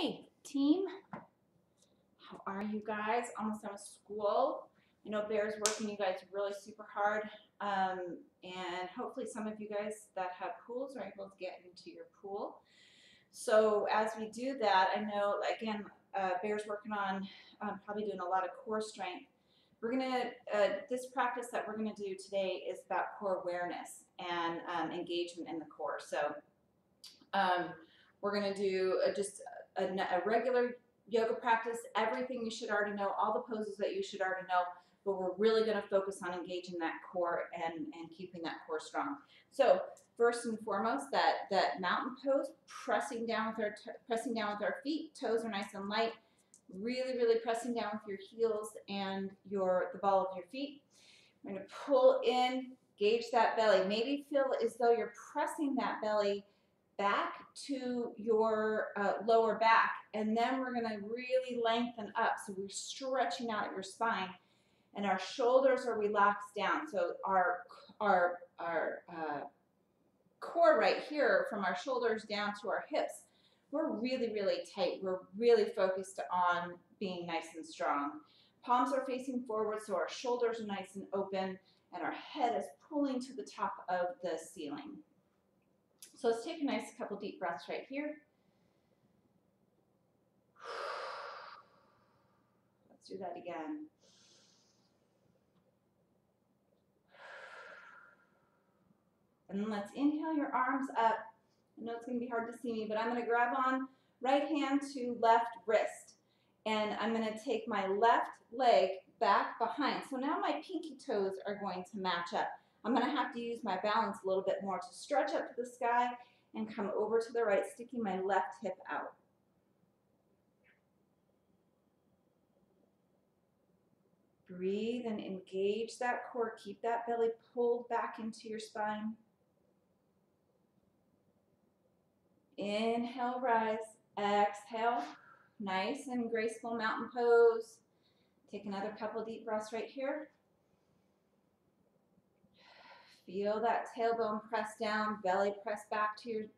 Hey team, how are you guys? Almost done with school. I know Bear's working you guys really super hard, and hopefully some of you guys that have pools are able to get into your pool. So as we do that, I know again Bear's working on probably doing a lot of core strength. We're gonna this practice that we're gonna do today is about core awareness and engagement in the core. So we're gonna do just a regular yoga practice, everything you should already know, all the poses that you should already know, but we're really gonna focus on engaging that core and keeping that core strong. So first and foremost, that mountain pose, pressing down with our feet, toes are nice and light, really pressing down with your heels and the ball of your feet. We're gonna pull in, gauge that belly. Maybe feel as though you're pressing that belly back to your lower back, and then we're gonna really lengthen up. So we're stretching out your spine, and our shoulders are relaxed down. So our core right here, from our shoulders down to our hips, we're really tight. We're really focused on being nice and strong. Palms are facing forward, so our shoulders are nice and open, and our head is pulling to the top of the ceiling. So let's take a nice couple deep breaths right here. Let's do that again. And then let's inhale your arms up. I know it's going to be hard to see me, but I'm going to grab on right hand to left wrist. And I'm going to take my left leg back behind. So now my pinky toes are going to match up. I'm going to have to use my balance a little bit more to stretch up to the sky and come over to the right, sticking my left hip out. Breathe and engage that core. Keep that belly pulled back into your spine. Inhale, rise. Exhale, nice and graceful mountain pose. Take another couple deep breaths right here. Feel that tailbone press down, belly press back to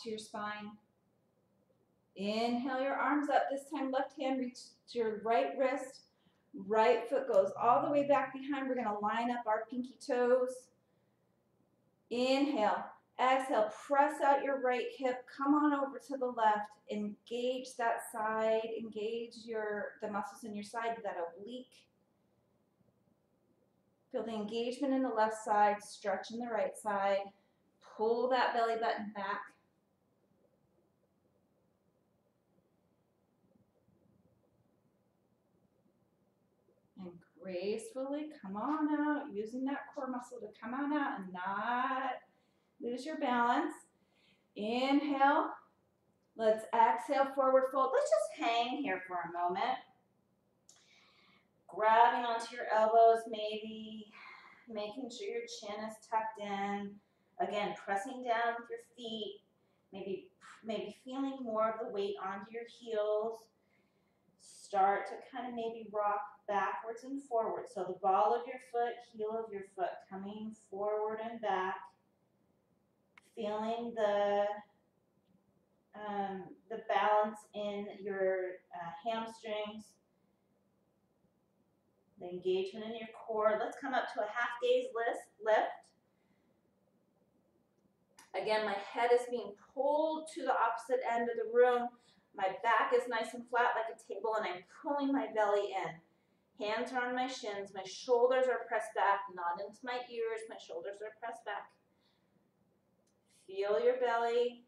your spine. Inhale your arms up. This time left hand reach to your right wrist. Right foot goes all the way back behind. We're going to line up our pinky toes. Inhale. Exhale. Press out your right hip. Come on over to the left. Engage that side. Engage the muscles in your side, that oblique. Feel the engagement in the left side. Stretch in the right side. Pull that belly button back. And gracefully come on out, using that core muscle to come on out and not lose your balance. Inhale. Let's exhale, forward fold. Let's just hang here for a moment. Grabbing onto your elbows, maybe making sure your chin is tucked in. Again, pressing down with your feet. Maybe feeling more of the weight onto your heels. Start to kind of maybe rock backwards and forward. So the ball of your foot, heel of your foot coming forward and back. Feeling the balance in your hamstrings. The engagement in your core. Let's come up to a half gaze lift. Again, my head is being pulled to the opposite end of the room. My back is nice and flat like a table, and I'm pulling my belly in. Hands are on my shins. My shoulders are pressed back, not into my ears. My shoulders are pressed back. Feel your belly.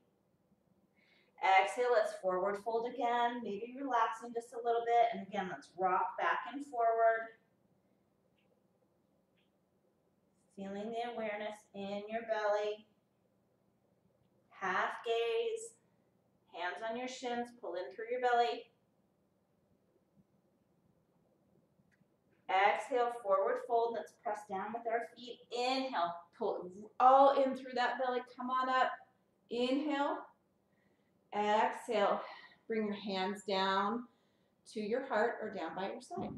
Exhale, let's forward fold again. Maybe relaxing just a little bit. And again, let's rock back and forward. Feeling the awareness in your belly. Half gaze. Hands on your shins, pull in through your belly. Exhale, forward fold. Let's press down with our feet. Inhale, pull all in through that belly. Come on up. Inhale. Exhale. Bring your hands down to your heart or down by your side.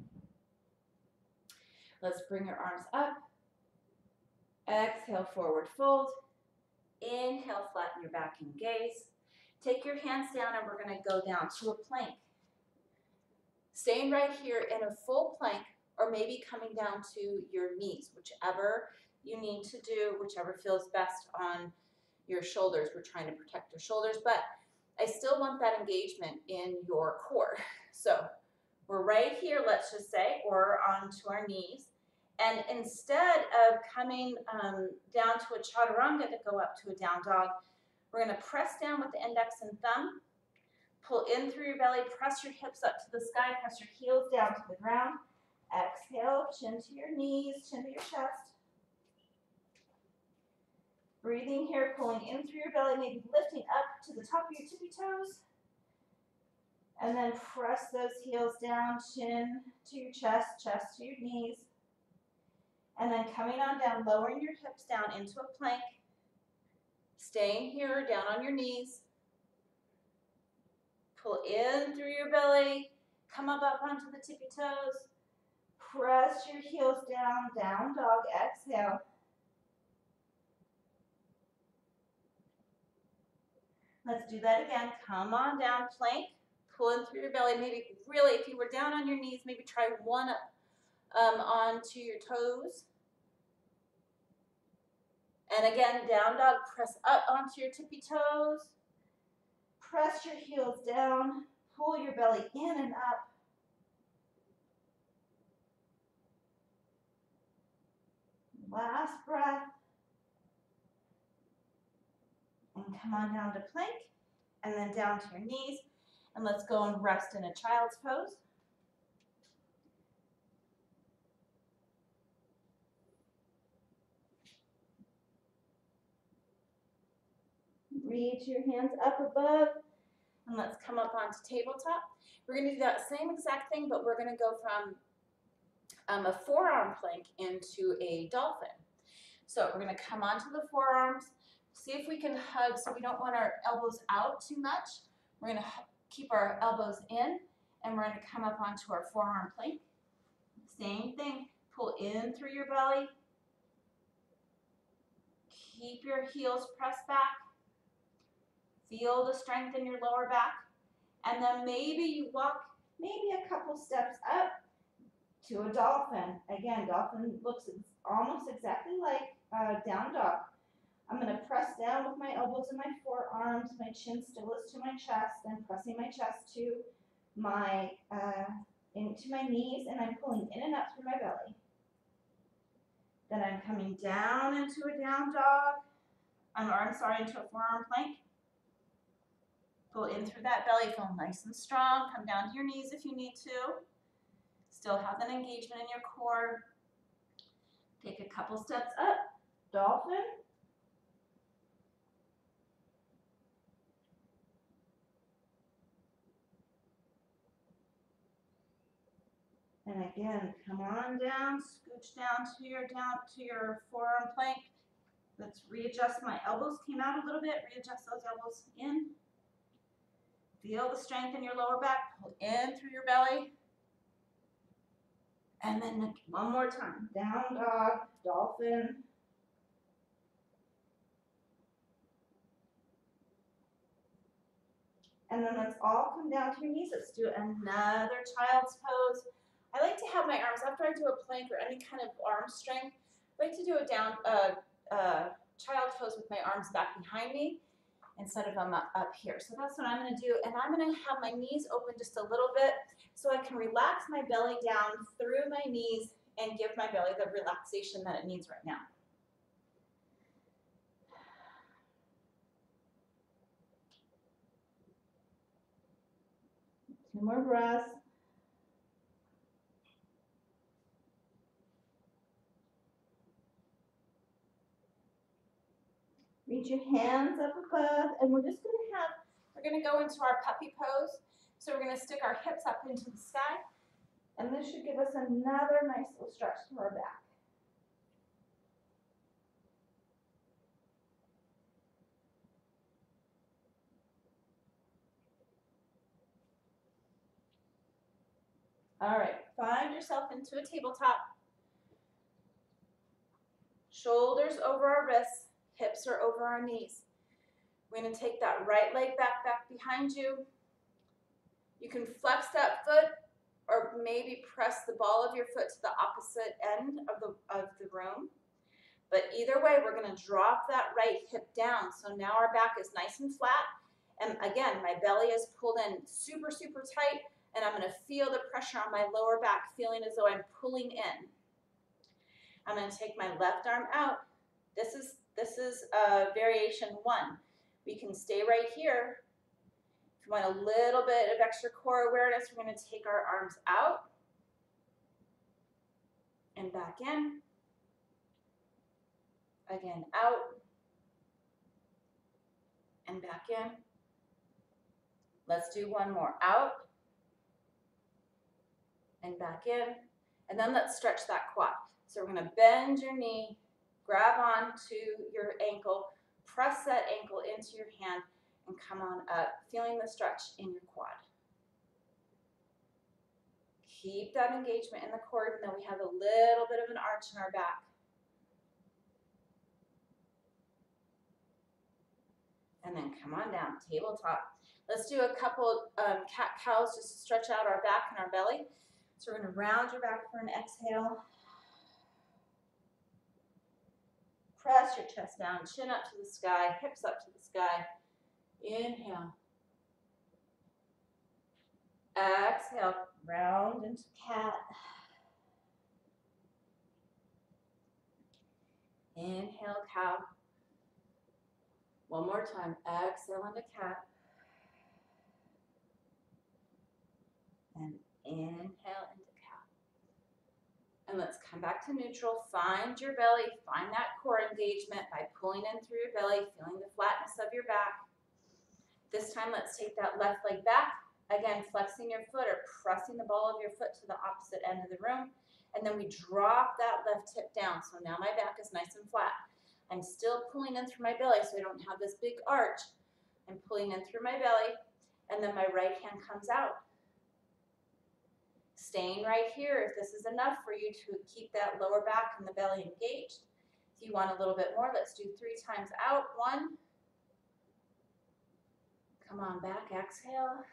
Let's bring your arms up. Exhale, forward fold. Inhale, flatten your back and gaze. Take your hands down and we're gonna go down to a plank. Staying right here in a full plank, or maybe coming down to your knees, whichever you need to do, whichever feels best on your shoulders. We're trying to protect your shoulders, but I still want that engagement in your core. So we're right here, let's just say, or onto our knees. And instead of coming down to a chaturanga to go up to a down dog, we're gonna press down with the index and thumb, pull in through your belly, press your hips up to the sky, press your heels down to the ground. Exhale, chin to your knees, chin to your chest. Breathing here, pulling in through your belly, maybe lifting up to the top of your tippy toes. And then press those heels down, chin to your chest, chest to your knees. And then coming on down, lowering your hips down into a plank. Staying here, down on your knees. Pull in through your belly, come up onto the tippy toes. Press your heels down, down dog, exhale. Let's do that again. Come on down, plank. Pull in through your belly. Maybe really, if you were down on your knees, maybe try one up onto your toes. And again, down dog, press up onto your tippy toes. Press your heels down. Pull your belly in and up. Last breath. And come on down to plank. And then down to your knees. And let's go and rest in a child's pose. Reach your hands up above. And let's come up onto tabletop. We're going to do that same exact thing, but we're going to go from a forearm plank into a dolphin. So we're going to come onto the forearms. See if we can hug, so we don't want our elbows out too much. We're going to keep our elbows in, and we're going to come up onto our forearm plank. Same thing. Pull in through your belly. Keep your heels pressed back. Feel the strength in your lower back. And then maybe you walk maybe a couple steps up to a dolphin. Again, dolphin looks almost exactly like down dog. I'm going to press down with my elbows and my forearms. My chin still is to my chest. I'm pressing my chest to my into my knees, and I'm pulling in and up through my belly. Then I'm coming down into a down dog. Into a forearm plank. Pull in through that belly, feel nice and strong. Come down to your knees if you need to. Still have that engagement in your core. Take a couple steps up, dolphin. And again, come on down, scooch down to your forearm plank. Let's readjust. My elbows came out a little bit. Readjust those elbows in. Feel the strength in your lower back. Pull in through your belly. And then one more time. Down dog, dolphin. And then let's all come down to your knees. Let's do another child's pose. I like to have my arms, after I do a plank or any kind of arm strength, I like to do a down child pose with my arms back behind me instead of them up here. So that's what I'm going to do. And I'm going to have my knees open just a little bit so I can relax my belly down through my knees and give my belly the relaxation that it needs right now. Two more breaths. Reach your hands up above, and we're just we're going to go into our puppy pose. So we're going to stick our hips up into the sky, and this should give us another nice little stretch to our back. All right, find yourself into a tabletop. Shoulders over our wrists, hips are over our knees. We're going to take that right leg back behind you. You can flex that foot or maybe press the ball of your foot to the opposite end of the room. But either way, we're going to drop that right hip down. So now our back is nice and flat. And again, my belly is pulled in super, super tight. And I'm going to feel the pressure on my lower back, feeling as though I'm pulling in. I'm going to take my left arm out. This is variation 1. We can stay right here. If you want a little bit of extra core awareness, we're going to take our arms out and back in. Again, out and back in. Let's do one more. Out and back in. And then let's stretch that quad. So we're going to bend your knee, grab onto your ankle, press that ankle into your hand, and come on up, feeling the stretch in your quad. Keep that engagement in the core, even though we have a little bit of an arch in our back. And then come on down, tabletop. Let's do a couple cat-cows just to stretch out our back and our belly. So we're going to round your back for an exhale. Press your chest down, chin up to the sky, hips up to the sky. Inhale. Exhale, round into cat. Inhale, cow. One more time. Exhale into cat. And inhale into cow. And let's come back to neutral. Find your belly. Find that core engagement by pulling in through your belly, feeling the flatness of your back. This time, let's take that left leg back. Again, flexing your foot or pressing the ball of your foot to the opposite end of the room. And then we drop that left hip down. So now my back is nice and flat. I'm still pulling in through my belly so I don't have this big arch. I'm pulling in through my belly, and then my right hand comes out. Staying right here if this is enough for you to keep that lower back and the belly engaged. If you want a little bit more, let's do 3 times out. 1. Come on back, exhale.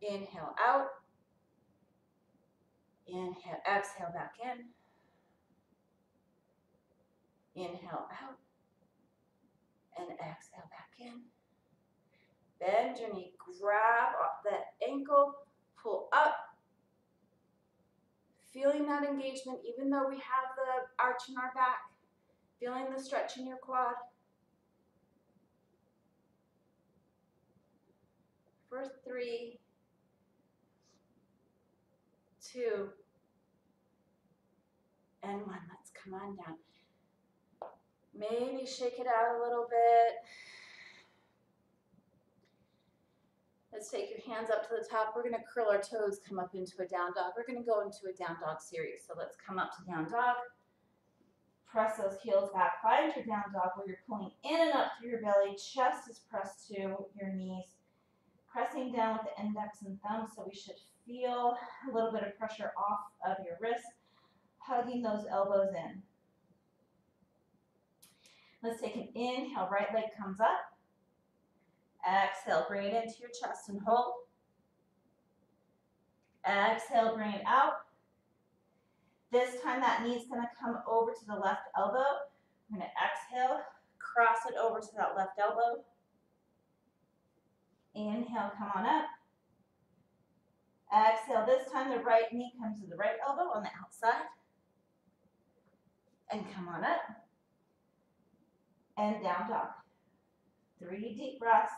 Inhale out. Inhale, exhale back in. Inhale out. And exhale back in. Bend your knee, grab off that ankle, pull up. Feeling that engagement even though we have the arch in our back. Feeling the stretch in your quad. For 3, 2, and 1. Let's come on down. Maybe shake it out a little bit. Let's take your hands up to the top. We're going to curl our toes, come up into a down dog. We're going to go into a down dog series. So let's come up to down dog. Press those heels back. Find your down dog where you're pulling in and up through your belly. Chest is pressed to your knees. Pressing down with the index and thumb, so we should feel a little bit of pressure off of your wrists. Hugging those elbows in. Let's take an inhale. Right leg comes up. Exhale, bring it into your chest and hold. Exhale, bring it out. This time that knee's going to come over to the left elbow. I'm going to exhale, cross it over to that left elbow. Inhale, come on up. Exhale, this time the right knee comes to the right elbow on the outside. And come on up. And down dog. 3 deep breaths.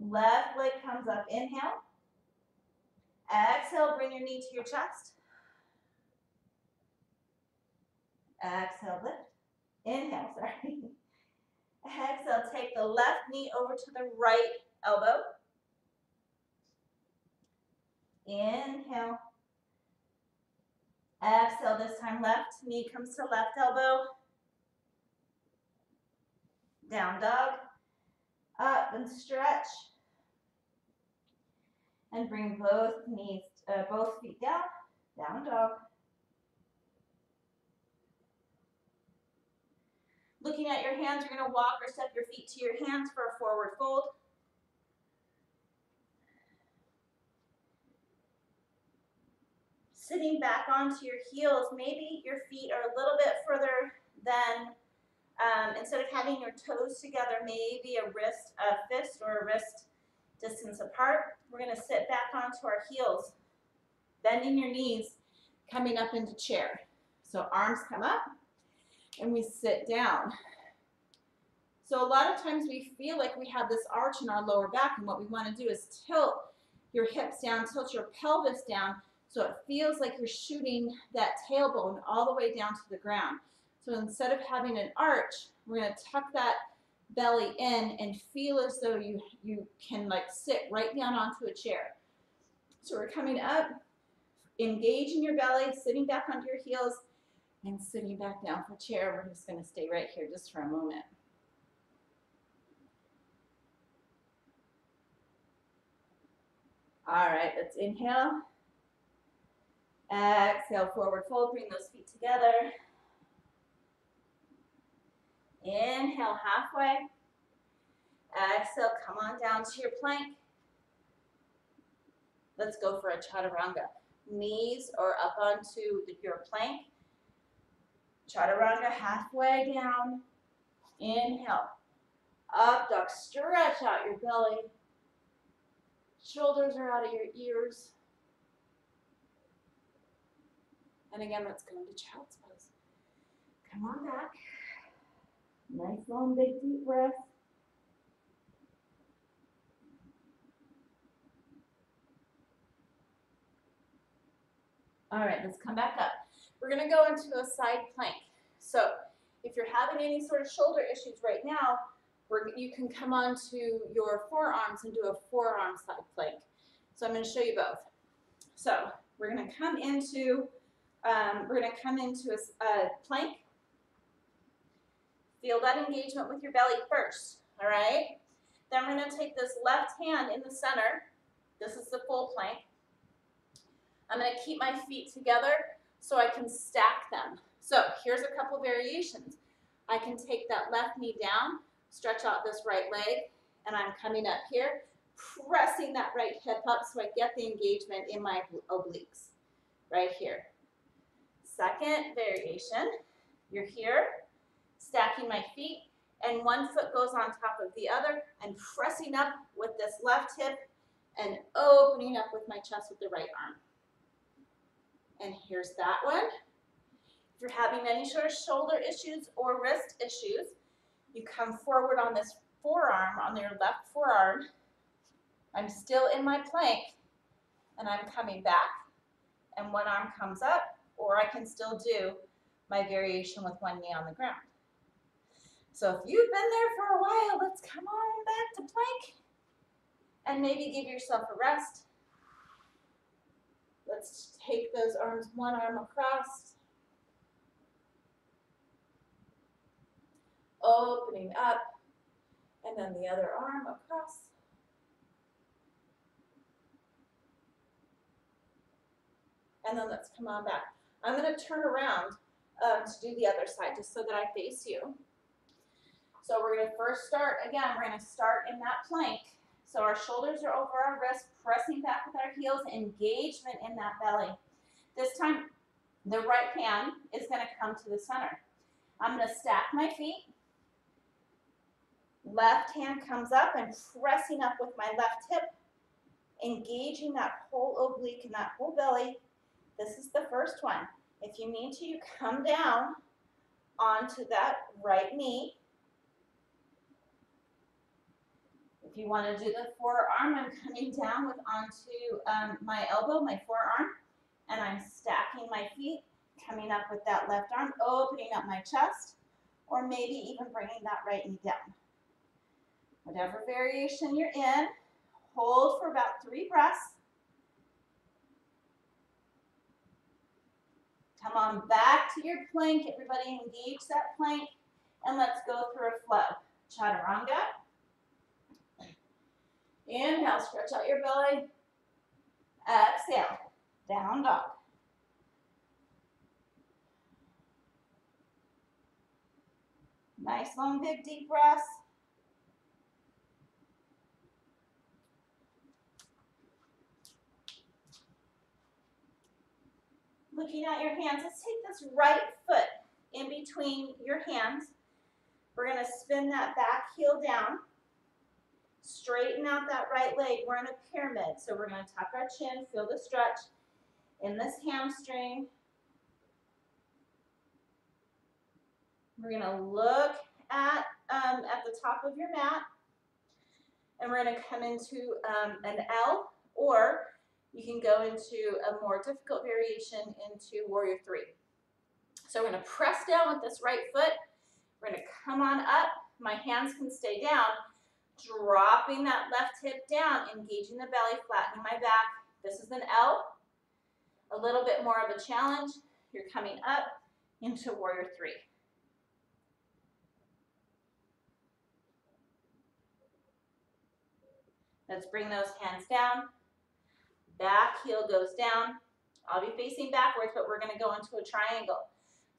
Left leg comes up, inhale. Exhale, bring your knee to your chest. Exhale, lift. Inhale, sorry. Exhale, take the left knee over to the right elbow. Inhale. Exhale, this time left knee comes to left elbow. Down dog. Up and stretch. And bring both knees, both feet down, down dog. Looking at your hands, you're going to walk or step your feet to your hands for a forward fold. Sitting back onto your heels, maybe your feet are a little bit further than, instead of having your toes together, maybe a fist or a wrist distance apart. We're going to sit back onto our heels, bending your knees, coming up into chair. So arms come up and we sit down. So a lot of times we feel like we have this arch in our lower back, and what we want to do is tilt your hips down, tilt your pelvis down, so it feels like you're shooting that tailbone all the way down to the ground. So instead of having an arch, we're going to tuck that belly in and feel as though you can like sit right down onto a chair. So we're coming up, engaging your belly, sitting back onto your heels, and sitting back down for chair. We're just going to stay right here just for a moment. All right, let's inhale. Exhale, forward fold, bring those feet together. Inhale, halfway. Exhale, come on down to your plank. Let's go for a chaturanga. Knees are up onto your plank. Chaturanga, halfway down. Inhale. Up dog, stretch out your belly. Shoulders are out of your ears. And again, let's go into child's pose. Come on back. Nice, long, big, deep breath. All right, let's come back up. We're going to go into a side plank. So if you're having any sort of shoulder issues right now, you can come onto your forearms and do a forearm side plank. So I'm going to show you both. So we're going to come into a plank. Feel that engagement with your belly first, all right? Then we're going to take this left hand in the center. This is the full plank. I'm going to keep my feet together so I can stack them. So here's a couple variations. I can take that left knee down, stretch out this right leg, and I'm coming up here, pressing that right hip up so I get the engagement in my obliques, right here. Second variation, you're here, stacking my feet, and one foot goes on top of the other, and pressing up with this left hip, and opening up with my chest with the right arm. And here's that one. If you're having any sort of shoulder issues or wrist issues, you come forward on this forearm, on your left forearm. I'm still in my plank, and I'm coming back, and one arm comes up, or I can still do my variation with one knee on the ground. So if you've been there for a while, let's come on back to plank, and maybe give yourself a rest. Let's take those arms, one arm across, opening up, and then the other arm across. And then let's come on back. I'm going to turn around to do the other side just so that I face you. So we're going to first start, again, we're going to start in that plank. So our shoulders are over our wrists, pressing back with our heels, engagement in that belly. This time, the right hand is going to come to the center. I'm going to stack my feet. Left hand comes up and pressing up with my left hip, engaging that whole oblique and that whole belly. This is the first one. If you need to, you come down onto that right knee. If you want to do the forearm, I'm coming down onto my elbow, my forearm, and I'm stacking my feet, coming up with that left arm, opening up my chest, or maybe even bringing that right knee down. Whatever variation you're in, hold for about 3 breaths. Come on back to your plank. Everybody engage that plank, and let's go through a flow. Chaturanga. Inhale, stretch out your belly. Exhale, down dog. Nice, long, big, deep breaths. Looking at your hands, let's take this right foot in between your hands. We're gonna spin that back heel down. Straighten out that right leg. We're in a pyramid, so we're gonna tuck our chin, feel the stretch in this hamstring. We're gonna look at the top of your mat, and we're gonna come into an L, or you can go into a more difficult variation into Warrior Three. So we're gonna press down with this right foot. We're gonna come on up. My hands can stay down. Dropping that left hip down, engaging the belly, flattening my back. This is an L. A little bit more of a challenge. You're coming up into Warrior Three. Let's bring those hands down. Back heel goes down. I'll be facing backwards, but we're gonna go into a triangle.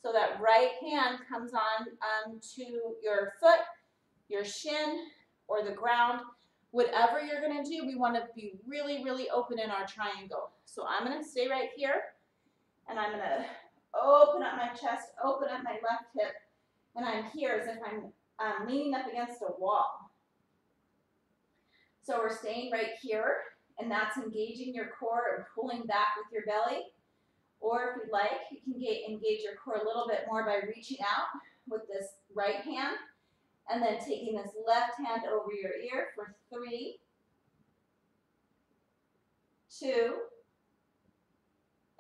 So that right hand comes on to your foot, your shin, or the ground. Whatever you're gonna do, we wanna be really, really open in our triangle. So I'm gonna stay right here, and I'm gonna open up my chest, open up my left hip, and I'm here as if I'm leaning up against a wall. So we're staying right here, and that's engaging your core and pulling back with your belly. Or if you'd like, you can engage your core a little bit more by reaching out with this right hand, and then taking this left hand over your ear for 3, 2,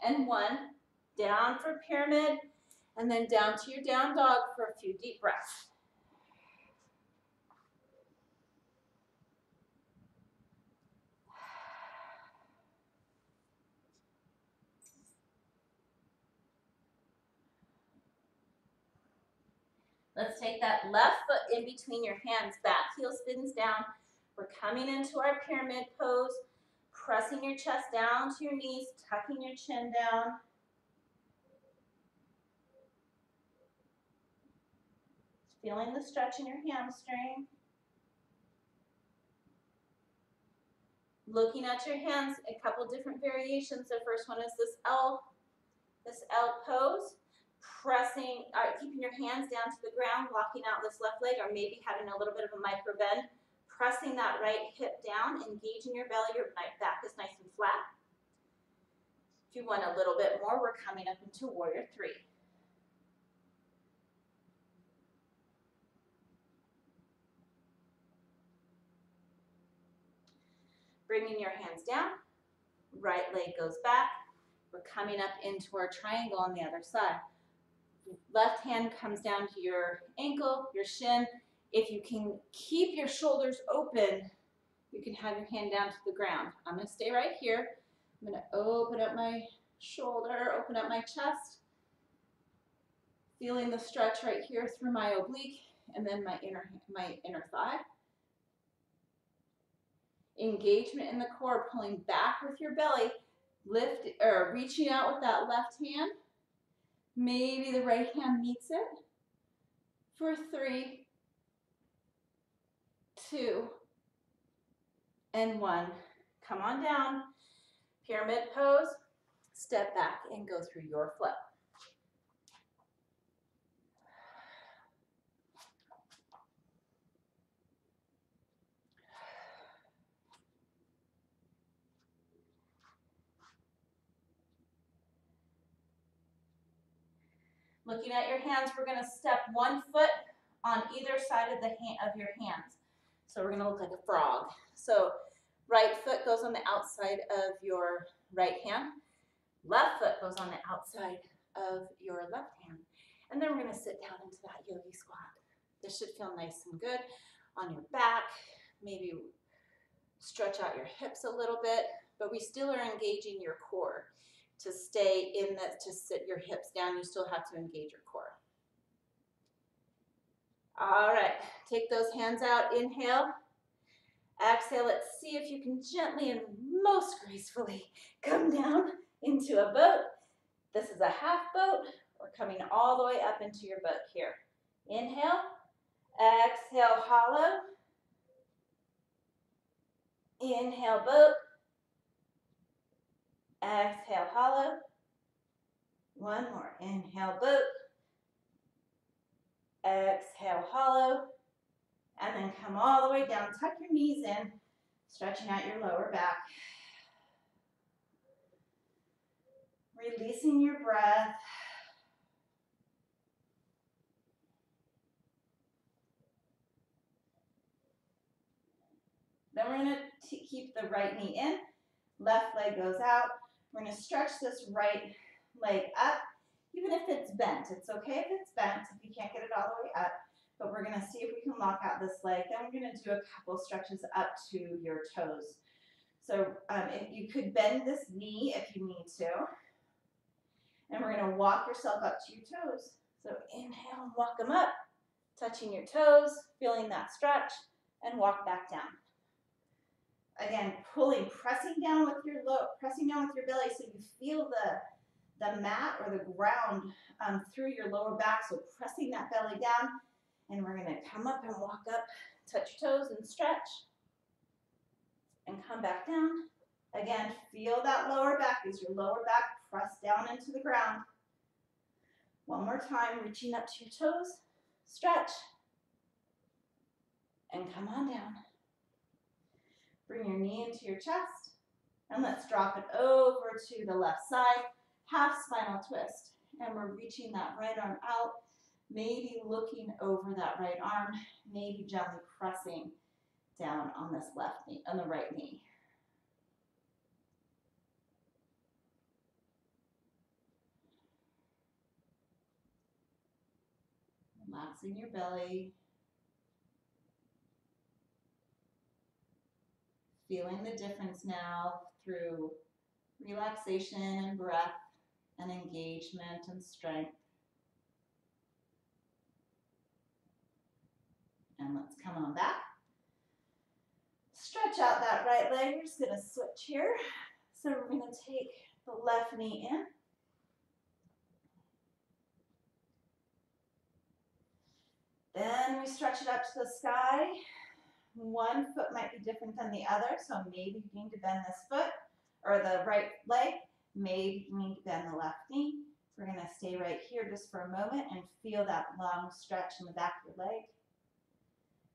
and 1. Down for pyramid, and then down to your down dog for a few deep breaths. Let's take that left foot in between your hands. Back heel spins down. We're coming into our pyramid pose, pressing your chest down to your knees, tucking your chin down. Feeling the stretch in your hamstring. Looking at your hands, a couple different variations. The first one is this L pose. Pressing, keeping your hands down to the ground, walking out this left leg, or maybe having a little bit of a micro bend. Pressing that right hip down, engaging your belly, your back is nice and flat. If you want a little bit more, we're coming up into Warrior Three. Bringing your hands down, right leg goes back. We're coming up into our triangle on the other side. Left hand comes down to your ankle, your shin. If you can keep your shoulders open, you can have your hand down to the ground. I'm gonna stay right here. I'm gonna open up my shoulder, open up my chest. Feeling the stretch right here through my oblique and then my inner thigh. Engagement in the core, pulling back with your belly, lift or reaching out with that left hand. Maybe the right hand meets it for 3, 2, and 1. Come on down, pyramid pose, step back and go through your flow. Looking at your hands, we're gonna step one foot on either side of your hands. So we're gonna look like a frog. So right foot goes on the outside of your right hand. Left foot goes on the outside of your left hand. And then we're gonna sit down into that yogi squat. This should feel nice and good on your back. Maybe stretch out your hips a little bit, but we still are engaging your core. To stay in that, to sit your hips down, you still have to engage your core. All right, take those hands out, inhale. Exhale, let's see if you can gently and most gracefully come down into a boat. This is a half boat. We're coming all the way up into your boat here. Inhale, exhale, hollow. Inhale, boat. Exhale, hollow. One more. Inhale, boat. Exhale, hollow. And then come all the way down. Tuck your knees in, stretching out your lower back. Releasing your breath. Then we're going to keep the right knee in. Left leg goes out. We're going to stretch this right leg up, even if it's bent. It's okay if it's bent, if you can't get it all the way up. But we're going to see if we can lock out this leg. Then we're going to do a couple stretches up to your toes. So if you could bend this knee if you need to. And we're going to walk yourself up to your toes. So inhale and walk them up, touching your toes, feeling that stretch, and walk back down. Again, pulling, pressing down with your belly so you feel the mat or the ground through your lower back. So pressing that belly down, and we're going to come up and walk up, touch your toes and stretch, and come back down. Again, feel that lower back as your lower back press down into the ground. One more time, reaching up to your toes, stretch, and come on down. Bring your knee into your chest, and let's drop it over to the left side, half spinal twist. And we're reaching that right arm out, maybe looking over that right arm, maybe gently pressing down on this left knee, on the right knee. Relaxing your belly. Feeling the difference now through relaxation and breath and engagement and strength. And let's come on back. Stretch out that right leg. We're just going to switch here. So we're going to take the left knee in. Then we stretch it up to the sky. One foot might be different than the other, so maybe you need to bend this foot or the right leg. Maybe you need to bend the left knee. We're going to stay right here just for a moment and feel that long stretch in the back of your leg.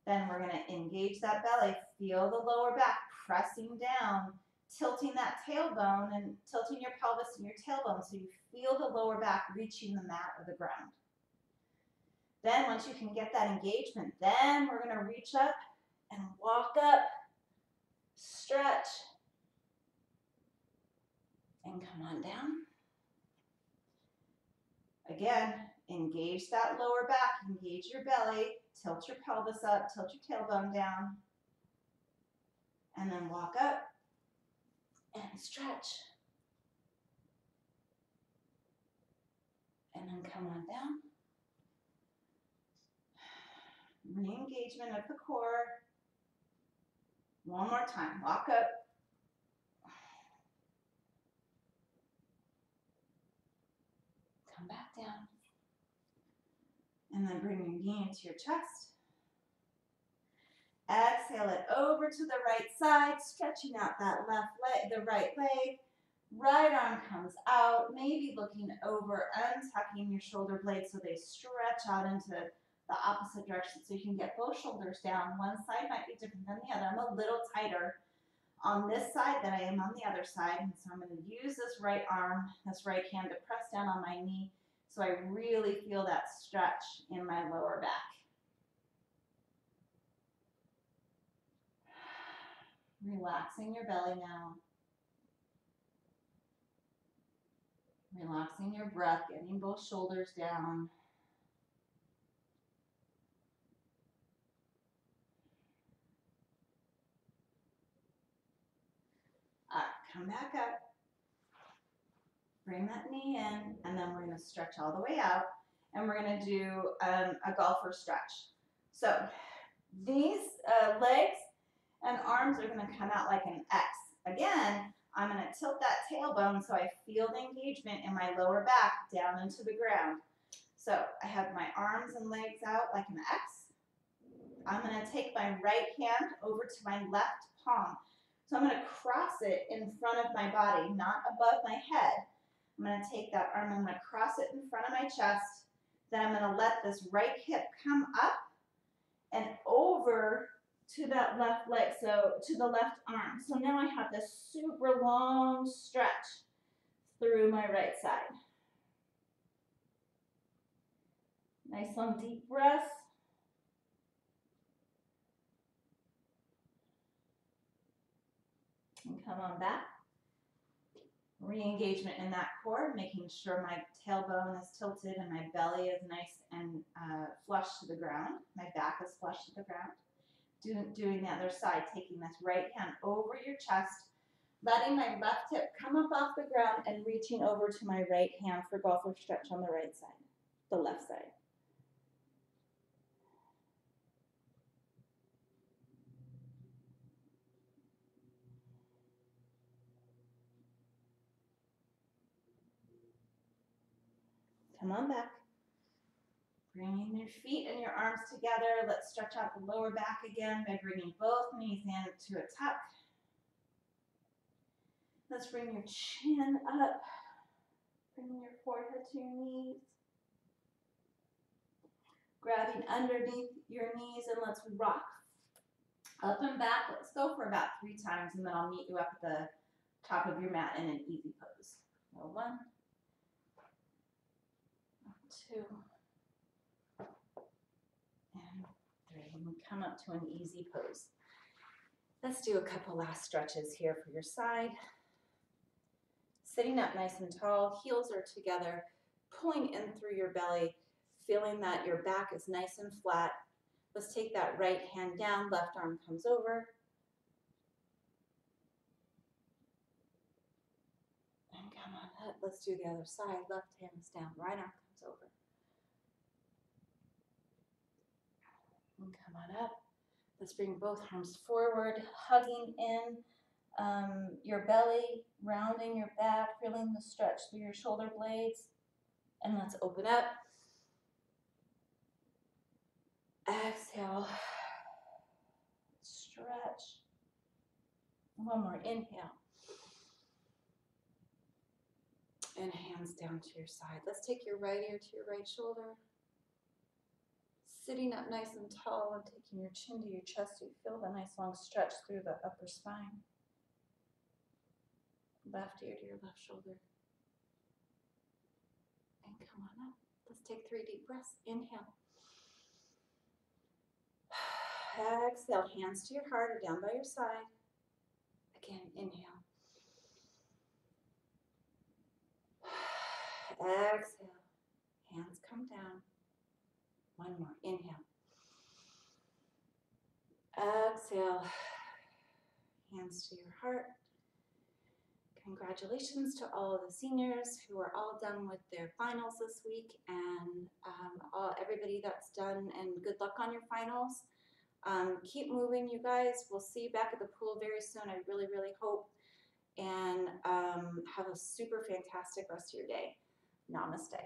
Then we're going to engage that belly. Feel the lower back pressing down, tilting that tailbone and tilting your pelvis and your tailbone so you feel the lower back reaching the mat or the ground. Then once you can get that engagement, then we're going to reach up and walk up, stretch, and come on down. Again, engage that lower back, engage your belly, tilt your pelvis up, tilt your tailbone down, and then walk up and stretch. And then come on down. Re-engagement of the core. One more time, walk up. Come back down. And then bring your knee into your chest. Exhale it over to the right side, stretching out that left leg, the right leg. Right arm comes out, maybe looking over, untucking your shoulder blades so they stretch out into the opposite direction so you can get both shoulders down. One side might be different than the other. I'm a little tighter on this side than I am on the other side. And so I'm going to use this right arm, this right hand to press down on my knee so I really feel that stretch in my lower back. Relaxing your belly now. Relaxing your breath, getting both shoulders down. Come back up. Bring that knee in, and then we're going to stretch all the way out, and we're going to do a golfer stretch. So these legs and arms are going to come out like an X. again, I'm gonna tilt that tailbone so I feel the engagement in my lower back down into the ground. So I have my arms and legs out like an X. I'm gonna take my right hand over to my left palm. So I'm gonna cross it in front of my body, not above my head. I'm gonna take that arm, I'm gonna cross it in front of my chest. Then I'm gonna let this right hip come up and over to that left leg, so to the left arm. So now I have this super long stretch through my right side. Nice long deep breath. And come on back. Re-engagement in that core, making sure my tailbone is tilted and my belly is nice and flush to the ground. My back is flush to the ground. Doing the other side, taking this right hand over your chest, letting my left hip come up off the ground and reaching over to my right hand for golfer stretch on the right side, the left side. Come on back. Bringing your feet and your arms together. Let's stretch out the lower back again by bringing both knees into a tuck. Let's bring your chin up. Bring your forehead to your knees. Grabbing underneath your knees and let's rock. Up and back. Let's go for about 3 times and then I'll meet you up at the top of your mat in an easy pose. So 1, 2, and 3. And come up to an easy pose. Let's do a couple last stretches here for your side. Sitting up nice and tall, heels are together, pulling in through your belly, feeling that your back is nice and flat. Let's take that right hand down, left arm comes over. And come on up, let's do the other side. Left hand is down, right arm comes over. And come on up. Let's bring both arms forward, hugging in your belly, rounding your back, feeling the stretch through your shoulder blades. And let's open up. Exhale. Stretch. One more. Inhale. And hands down to your side. Let's take your right ear to your right shoulder. Sitting up nice and tall and taking your chin to your chest. You feel the nice long stretch through the upper spine. Left ear to your left shoulder. And come on up. Let's take 3 deep breaths. Inhale. Exhale. Hands to your heart or down by your side. Again, inhale. Exhale. Hands come down. One more. Inhale. Exhale. Hands to your heart. Congratulations to all of the seniors who are all done with their finals this week, and everybody that's done, and good luck on your finals. Keep moving, you guys. We'll see you back at the pool very soon. I really, really hope. And have a super fantastic rest of your day. Namaste.